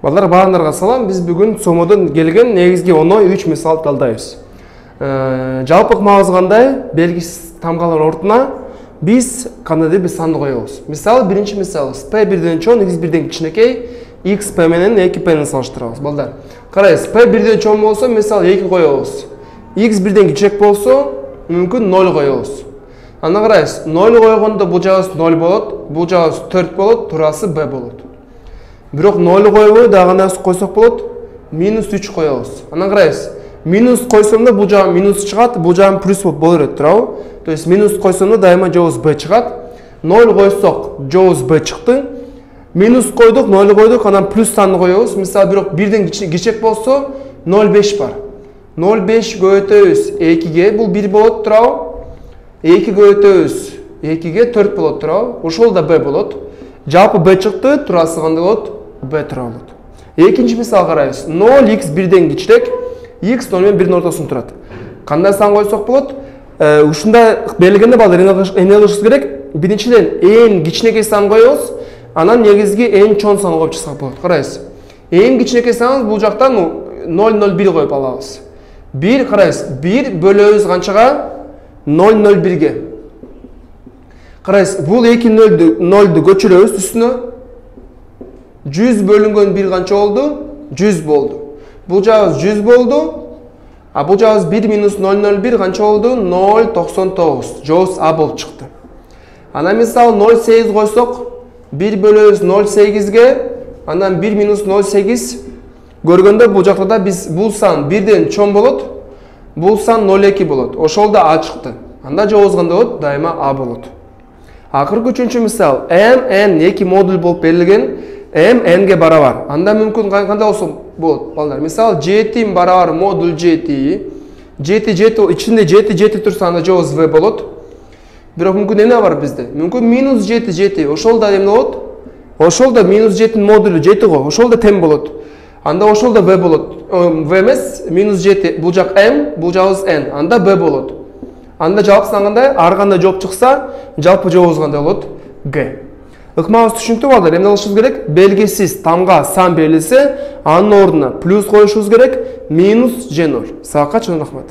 Балдар баарыңарга салам. Биз бүгүн сомодон келген негизги оңой 3 мисал талдайбыз. Жалпы маңызы кандай? Белгисиз тамгалардын ортуна биз кандайдыр бир санды коебуз. Мисалы, биринчи мисалыбыз p 1ден чоң, x 1ден кичинекей, x p менен 2p салыштырабыз. Балдар, карайсыз, p 1ден чоң болсо, мисалы 2 коебуз. x 1ден кичиnek болсо, мүмкүн 0 коебуз. Анда карайсыз, 0 койгондо бул жагыбыз 0 болот, бул жагыбыз 4 болот, турасы b болот. Бирок 0 койбой дагы кандай койсок болот? -3 коебуз. Андан карайсыз, минус койсомдо бул жагы минус чыгат, бул жагы плюс боло берет, туурабы? То есть минус койсомдо дайыма жогубуз b чыгат. 0 койсок, жогубуз b чыкты. Минус койдук, 0 койдук, анан плюс санды коебуз. Мисалы, бирок 1ден кичек болсо 0,5 бар. 0,5 көбөйтөбүз 2ге, бул 1 болот, туурабы? 2 көбөйтөбүз 2ге 4 болот, туурабы? Ошол да b болот. Жалпы b чыкты, турасы кандай болот? b тура болот. Экинчи мисал карайбыз. 0 x 1ден кичирээк, x 0 менен 1дин ортосунда турат. Кандай сан койсок болот? Ушундай белгилегенде балдар эмне кылышыбыз керек? Биринчиден эң кичинекей сан коебуз, анан негизги эң чоң сан коюп чыксак болот. Карайсыз. Эң кичинекей саныбыз бул жактан 0,01 коюп алабыз. 1 карайсыз. 1 бөлөбүз канчага? 0,01ге. Карайсыз, бул 2 0ду көчүрөбүз үстүнө. 100 бөлүнгөн 1 канча болду? 100 болду. Бул жагыбыз 100 болду. А бул жагыбыз 1 минус 0,01 канча болду? 0,99. Жогубуз a болуп чыкты. Анан мисалы 0,8 койсок, 1 бөлөбүз 0,8ге, анан 1 минус 0,8 көргөндө бул жакта да биз бул сан 1ден чоң болот, бул сан 0,2 болот. Ошол да a чыкты. Анда жогубуз кандай болот? Дайыма a болот. Акыркы үчүнчү мисал, m n 2 модуль болуп берилген, m nге барабар. Анда мүмкүн кандай болсо болот, балдар. Мисалы, 7 барабар модуль 7, 7 ичинде 7 турса анда жогубуз v болот. Бирок мүмкүн эмне бар бизде? Мүмкүн минус 7, ошол да эмне болот? Ошол да минус 7 модулю 7 го, ошол да тең болот. Анда ошол да v болот. V эмес, минус 7, бул жак m, бул жагыбыз n, анда b болот. Анда жалпысынан кандай? Ар кандай жооп чыкса, жалпы жообуз кандай болот? G. Ыкмабыз түшүнүктүү балдар, эмне кылышыбыз керек? Белгисиз тамга сан берилсе, анын ордуна плюс коюшубуз керек, минус же 0. Сабакка чоң рахмат.